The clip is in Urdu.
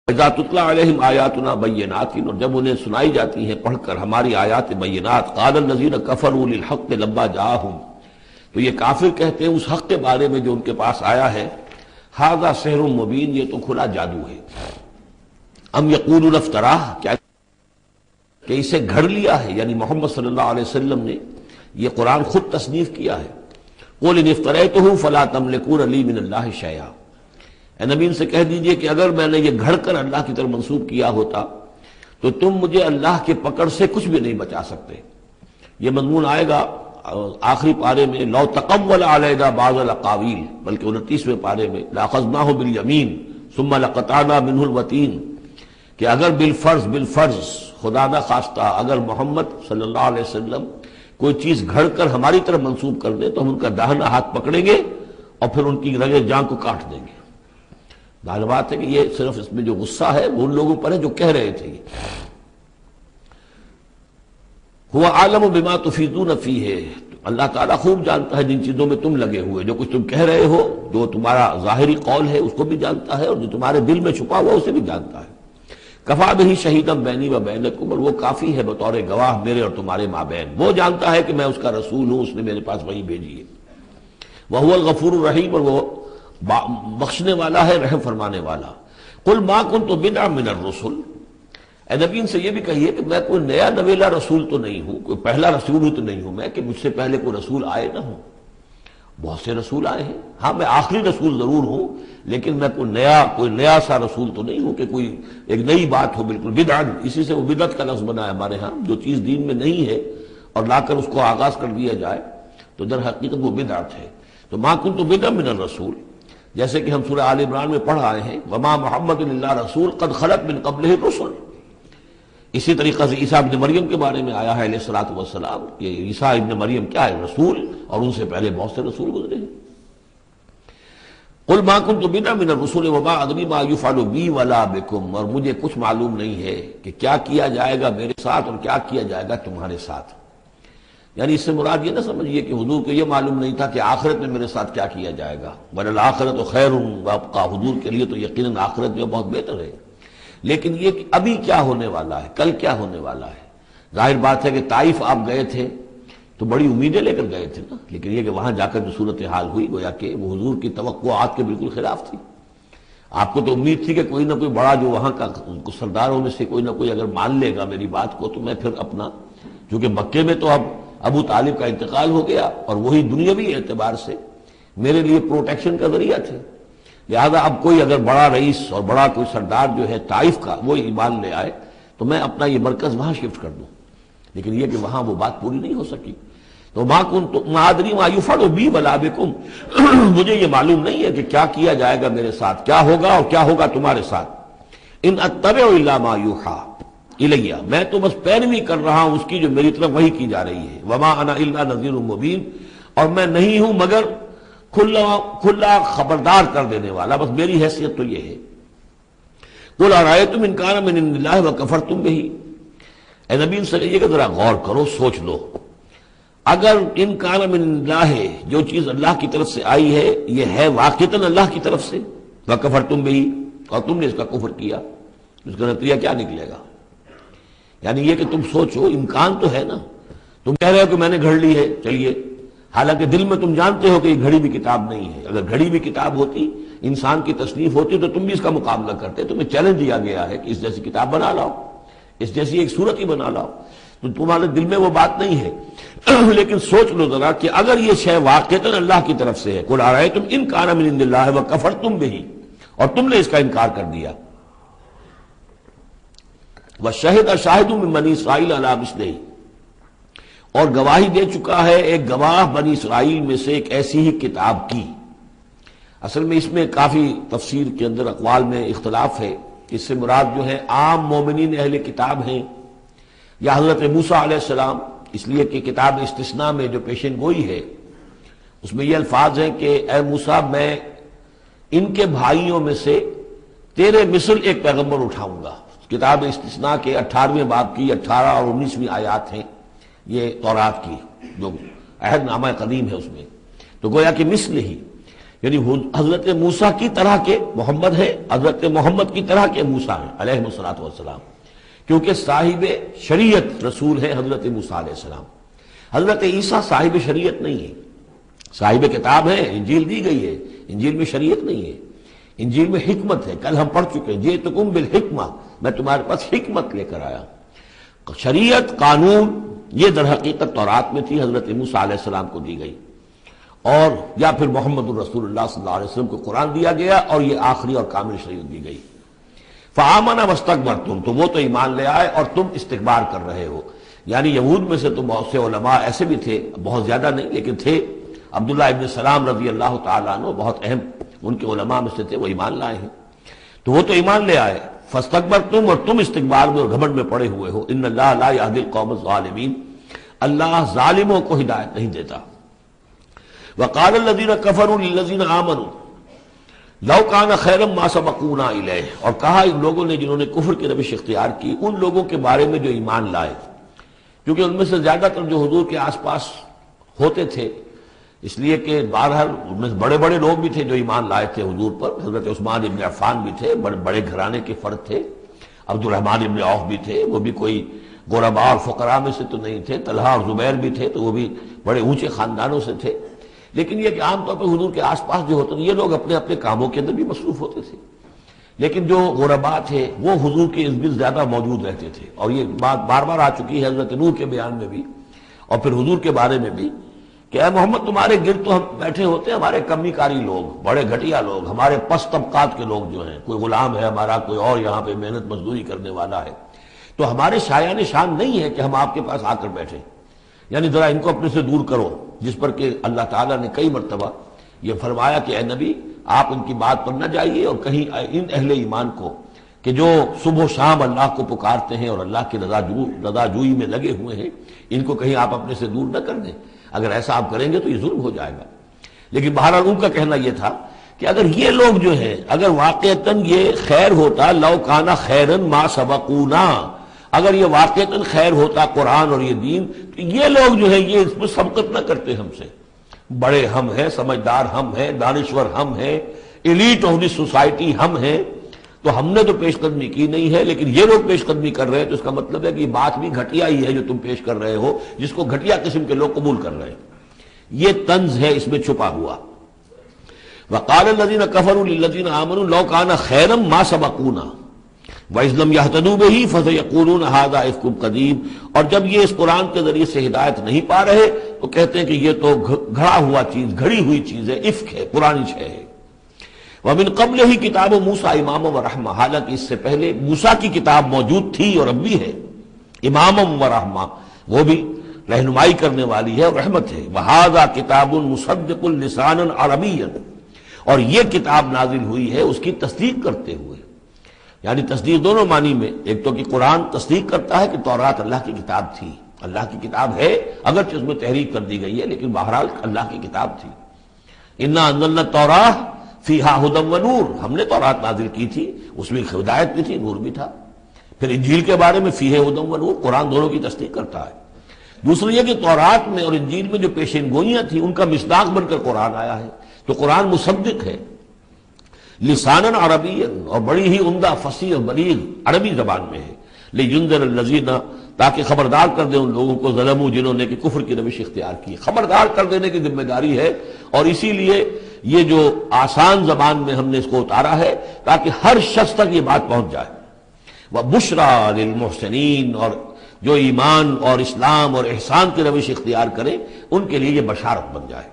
اذا تتلی علیہم آیاتنا بینات، اور جب انہیں سنائی جاتی ہیں پڑھ کر ہماری آیات بینات، قال الذین کفروا للحق لما جاءہم، تو یہ کافر کہتے ہیں اس حق کے بارے میں جو ان کے پاس آیا ہے، ھذا سحر مبین، یہ تو کھلا جادو ہے۔ ام یقولون افتراہ، کیا کہ اسے گھڑ لیا ہے، یعنی محمد صلی اللہ علیہ وسلم نے یہ قرآن خود تصنیف کیا ہے۔ قل ان افتریتہ فلا تملکون لی من اللہ شیئا، اے نبی ان سے کہہ دیجئے کہ اگر میں نے یہ گھڑ کر اللہ کی طرف منسوب کیا ہوتا تو تم مجھے اللہ کے پکڑ سے کچھ بھی نہیں بچا سکتے۔ یہ مضمون آئے گا آخری پارے میں، لو تقول علینا بعض الاقاویل، بلکہ 29ویں پارے میں، لاخذناہ بالیمین ثم لقطعنا منہ الوتین، کہ اگر بالفرض خدا نہ خواستہ اگر محمد صلی اللہ علیہ وسلم کوئی چیز گھڑ کر ہماری طرف منسوب کر دیں تو ہم ان کا داہنا ہاتھ پکڑیں گے اور پھر ان کی رگے جان کو کاٹ دیں گے۔ ظاہر بات ہے کہ یہ صرف اس میں جو غصہ ہے وہ ان لوگوں پر ہے جو کہہ رہے تھے۔ هو عالم بما تفیضون فیہ، اللہ تعالیٰ خوب جانتا ہے جن چیزوں میں تم لگے ہوئے، جو کچھ تم کہہ رہے ہو، جو تمہارا ظاہری قول ہے اس کو بھی جانتا ہے، اور جو تمہارے دل میں چھپا ہوا اسے بھی جانتا ہے۔ کفا بہ شہیدا بینی و بینکم، اور وہ کافی ہے بطور گواہ میرے اور تمہارے مابین، وہ جانتا ہے کہ میں اس کا رسول ہوں، اس نے میرے پاس وحی بھیجی ہے۔ وہو الغفور الرحیم، اور وہ بخشنے والا ہے، رحم فرمانے والا۔ قل ما کنت بدعا من الرسل، اے نبی ان سے یہ بھی کہیے کہ میں کوئی نیا نویلا رسول تو نہیں ہوں، کوئی پہلا رسول ہوں تو نہیں ہوں میں کہ مجھ سے پہلے کوئی رسول آئے نہ ہوں۔ بہت سے رسول آئے ہیں، ہاں میں آخری رسول ضرور ہوں، لیکن میں کوئی نیا سا رسول تو نہیں ہوں کہ کوئی ایک نئی بات ہو بالکل۔ بدعا، اسی سے وہ بدعت کا لفظ بنا ہے ہمارے ہاں، جو چیز دین میں نہیں ہے اور لا کر اس کو آغاز کر دیا جائے تو در حقیقت وہ بدعت ہے۔ تو ما کنت بدعا من الرسول، جیسے کہ ہم سورہ آل عمران میں پڑھ آئے ہیں، وما محمد الا رسول قد خلت من قبلہ الرسل۔ اسی طریقہ سے عیسیٰ ابن مریم کے بارے میں آیا ہے علیہ الصلوۃ والسلام، کہ عیسیٰ ابن مریم کیا ہے؟ رسول، اور ان سے پہلے بہت سے رسول گزرے ہیں۔ قل ما کنت بدعا من الرسول وما ادری ما یفعل بی ولا بکم، اور مجھے کچھ معلوم نہیں ہے کہ کیا کیا جائے گا میرے ساتھ اور کیا کیا جائے گا تمہارے ساتھ۔ یعنی اس سے مراد یہ نہ سمجھیے کہ حضور کو یہ معلوم نہیں تھا کہ آخرت میں میرے ساتھ کیا کیا جائے گا، وَلَلْآخِرَةُ خَيْرٌ وَأَبْقَىٰ، حضور کے لیے تو یقیناً آخرت جو بہت بہتر ہے، لیکن یہ کہ ابھی کیا ہونے والا ہے، کل کیا ہونے والا ہے۔ ظاہر بات ہے کہ طائف آپ گئے تھے تو بڑی امیدیں لے کر گئے تھے نا، لیکن یہ کہ وہاں جا کر جو صورتحال ہوئی گویا کہ وہ حضور کی توقعات کے بالکل خلاف تھی۔ آپ کو تو امید تھی کہ کوئی نہ کوئی بڑا جو وہاں کا سرداروں میں سے کوئی نہ کوئی اگر مان لے گا میری بات کو تو میں پھر اپنا، چونکہ مکے میں تو اب ابو طالب کا انتقال ہو گیا اور وہی دنیاوی اعتبار سے میرے لیے پروٹیکشن کا ذریعہ تھے، لہذا اب کوئی اگر بڑا رئیس اور بڑا کوئی سردار جو ہے طائف کا وہ ایمان لے آئے تو میں اپنا یہ مرکز وہاں شفٹ کر دوں، لیکن یہ کہ وہاں وہ بات پوری نہیں ہو سکی۔ تو ما ادری ما یفعل بی ولا بکم، مجھے یہ معلوم نہیں ہے کہ کیا کیا جائے گا میرے ساتھ، کیا ہوگا اور کیا ہوگا تمہارے ساتھ۔ ان اتبع الا ما یوحی الیہ، میں تو بس پیروی کر رہا ہوں اس کی جو میری طرف وحی کی جا رہی ہے۔ وما انا الا نذیر مبین، اور میں نہیں ہوں مگر کھلا خبردار کر دینے والا، بس میری حیثیت تو یہ ہے۔ قل ارأیتم ان کان من عند اللہ وکفرتم بہ، اے نبی ان سے کہیے کہ ذرا غور کرو، سوچ لو، اگر ان کان من عند اللہ، جو چیز اللہ کی طرف سے آئی ہے یہ ہے واقعتاً اللہ کی طرف سے، وکفرتم بہ، اور تم نے اس کا کفر کیا، اس کا نتیجہ کیا نکلے گا؟ یعنی یہ کہ تم سوچو، امکان تو ہے نا، تم کہہ رہے ہو کہ میں نے گھڑ لی ہے، چلیے، حالانکہ دل میں تم جانتے ہو کہ یہ گھڑی ہوئی کتاب نہیں ہے۔ اگر گھڑی ہوئی کتاب ہوتی، انسان کی تصنیف ہوتی تو تم بھی اس کا مقابلہ کرتے، تمہیں چیلنج دیا گیا ہے کہ اس جیسی کتاب بنا لاؤ، اس جیسی ایک صورت ہی بنا لاؤ، تو تمہارے دل میں وہ بات نہیں ہے۔ لیکن سوچ لو ذرا کہ اگر یہ شے واقعتاً اللہ کی طرف سے ہے، قل ارأیتم ان کان من عند اللہ وکفرتم بہ، اور تم نے اس کا انکار کر دیا، وشہد شاہد من بنی اسرائیل علی مثلہ، اور گواہی دے چکا ہے ایک گواہ بنی اسرائیل میں سے ایک ایسی ہی کتاب کی۔ اصل میں اس میں کافی تفسیر کے اندر اقوال میں اختلاف ہے، اس سے مراد جو ہے عام مومنین اہل کتاب ہیں یا حضرت موسیٰ علیہ السلام، اس لیے کہ کتاب استثناء میں جو پیشن گوئی ہے اس میں یہ الفاظ ہیں کہ اے موسیٰ میں ان کے بھائیوں میں سے تیرے مثل ایک پیغمبر اٹھاؤں گا۔ کتاب استثناء کے 18ویں باب کی 18 اور 19ویں آیات ہیں یہ تورات کی، جو عہد نامہ قدیم ہے اس میں، تو گویا کہ مثل ہی، یعنی حضرت موسیٰ کی طرح کے محمد ہے، حضرت محمد کی طرح کے موسیٰ ہیں علیہ الصلوۃ والسلام، کیونکہ صاحب شریعت رسول ہے حضرت موسیٰ علیہ السلام۔ حضرت عیسیٰ صاحب شریعت نہیں ہے، صاحب کتاب ہے، انجیل دی گئی ہے، انجیل میں شریعت نہیں ہے، انجیل میں حکمت ہے۔ کل ہم پڑھ چکے ہیں جئتکم بالحکمہ، میں تمہارے پاس حکمت لے کر آیا۔ شریعت، قانون، یہ در حقیقت تورات میں تھی، حضرت موسیٰ علیہ السلام کو دی گئی، اور یا پھر محمد الرسول اللہ صلی اللہ علیہ وسلم کو قرآن دیا گیا، اور یہ آخری اور کامل شریعت دی گئی۔ فآمن واستکبرتم، تو وہ تو ایمان لے آئے اور تم استکبار کر رہے ہو۔ یعنی یہود میں سے تو بہت سے علماء ایسے بھی تھے، بہت زیادہ نہیں لیکن تھے، عبداللہ ابن سلام رضی اللہ تعالیٰ عنہ بہت اہم ان کے علماء میں سے تھے، وہ ایمان لائے ہیں، تو وہ تو ایمان لے آئے۔ فاستکبرتم، اور تم استکبار میں اور گھمنڈ میں پڑے ہوئے ہو۔ ان اللہ لا یہدی القوم الظالمین، اللہ ظالموں کو ہدایت نہیں دیتا۔ وقال الذین کفروا للذین آمنوا لو کان خیرا ما سبقونا الیہ، اور کہا ان لوگوں نے جنہوں نے کفر کی روش اختیار کی ان لوگوں کے بارے میں جو ایمان لائے، کیونکہ ان میں سے زیادہ تر جو حضور کے آس پاس ہوتے تھے، اس لیے کہ بہرحال ان میں بڑے بڑے لوگ بھی تھے جو ایمان لائے تھے حضور پر۔ حضرت عثمان ابن عفان بھی تھے، بڑے گھرانے کے فرد تھے، عبد الرحمن ابن عوف بھی تھے، وہ بھی کوئی غرباء اور فقراء میں سے تو نہیں تھے، طلحہ اور زبیر بھی تھے تو وہ بھی بڑے اونچے خاندانوں سے تھے، لیکن یہ کہ عام طور پر حضور کے آس پاس جو ہوتے تھے یہ لوگ اپنے اپنے کاموں کے اندر بھی مصروف ہوتے تھے، لیکن جو غرباء تھے وہ حضور کے ارد گرد زیادہ موجود رہتے تھے، اور یہ بات بار بار آ چکی ہے حضرت نور کے بیان میں بھی اور پھر حضور کے بارے میں بھی کہ اے محمد تمہارے گرد تو ہم بیٹھے ہوتے ہیں ہمارے کمی کاری لوگ، بڑے گھٹیا لوگ، ہمارے پست طبقات کے لوگ جو ہیں، کوئی غلام ہے ہمارا، کوئی اور یہاں پہ محنت مزدوری کرنے والا ہے، تو ہمارے شایان شان نہیں ہے کہ ہم آپ کے پاس آ کر بیٹھیں، یعنی ذرا ان کو اپنے سے دور کرو۔ جس پر کہ اللہ تعالیٰ نے کئی مرتبہ یہ فرمایا کہ اے نبی آپ ان کی بات پر نہ جائیے، اور کہیں ان اہل ایمان کو کہ جو صبح و شام اللہ کو پکارتے ہیں اور اللہ کی رضا جوئی میں لگے ہوئے ہیں، ان کو کہیں آپ اپنے سے دور نہ کر دیں، اگر ایسا آپ کریں گے تو یہ ظلم ہو جائے گا۔ لیکن بہرحال ان کا کہنا یہ تھا کہ اگر یہ لوگ جو ہیں، اگر واقعتاً یہ خیر ہوتا، لو کانا خیرن ما سبقونا، اگر یہ واقعتاً خیر ہوتا قرآن اور یہ دین، تو یہ لوگ جو ہیں یہ اس میں سبقت نہ کرتے ہم سے، بڑے ہم ہیں، سمجھدار ہم ہیں، دانشور ہم ہیں، ایلیٹ آف دی سوسائٹی ہم ہیں، تو ہم نے تو پیش قدمی کی نہیں ہے، لیکن یہ لوگ پیش قدمی کر رہے ہیں، تو اس کا مطلب ہے کہ یہ بات بھی گھٹیا ہی ہے جو تم پیش کر رہے ہو، جس کو گھٹیا قسم کے لوگ قبول کر رہے ہیں۔ یہ طنز ہے اس میں چھپا ہوا۔ وقال الذین کفروا للذین آمنوا لو کان خیرا ما سبقونا وَإِذْ لَمْ يَهْتَدُوا بِهِ فَسَيَقُولُونَ هَذَا إِفْكٌ قَدِيمٌ، اور جب یہ اس قرآن کے ذریعے سے ہدایت نہیں پا رہے تو کہتے ہیں کہ یہ تو گھڑا ہوا چیز، گھڑی ہوئی چیز ہے، افک ہے، پرانی شے ہے۔ وَمِن قَبْلِهِ كِتَابُ مُوسَىٰ إِمَامًا وَرَحْمَةً، حالانکہ اس سے پہلے موسیٰ کی کتاب موجود تھی اور اب بھی ہے، امامًا ورحمہ، وہ بھی رہنمائی کرنے والی ہے اور رحمت ہے۔ وَهَذَا كِتَابٌ مُصَدِّقٌ لِسَانًا عَرَبِيًّا، اور یہ کتاب نازل ہوئی ہے اس کی تصدیق کرتے ہوئے، یعنی تصدیق دونوں معنی میں، ایک تو کہ قرآن تصدیق کرتا ہے کہ تورات اللہ کی کتاب تھی، اللہ کی کتاب ہے، اگرچہ اس میں تحریف کر دی گئی ہے لیکن بہرحال اللہ کی کتاب تھی۔ انا انزلنا التوراۃ فیہا ھدی ونور، ہم نے تورات نازل کی تھی، اس میں ہدایت بھی تھی، نور بھی تھا۔ پھر انجیل کے بارے میں فیہ ھدی ونور، قرآن دونوں کی تصدیق کرتا ہے۔ دوسری یہ کہ تورات میں اور انجیل میں جو پیشین گوئیاں تھیں ان کا مصداق بن کر قرآن آیا ہے، تو قرآن مصدق ہے، لسانًا عربیًا، اور بڑی ہی عمدہ فصیح اور بلیغ عربی زبان میں ہے، لینذر الذین، تاکہ خبردار کر دیں ان لوگوں کو ظلموا، جنہوں نے کہ کفر کی روش اختیار کی، خبردار کر دینے کی ذمہ داری ہے، اور اسی لیے یہ جو آسان زبان میں ہم نے اس کو اتارا ہے تاکہ ہر شخص تک یہ بات پہنچ جائے۔ وَبُشْرَىٰ لِلْمُحْسِنِينَ، اور جو ایمان اور اسلام اور احسان کی روش اختیار کریں ان کے لیے یہ بشارت بن جائے۔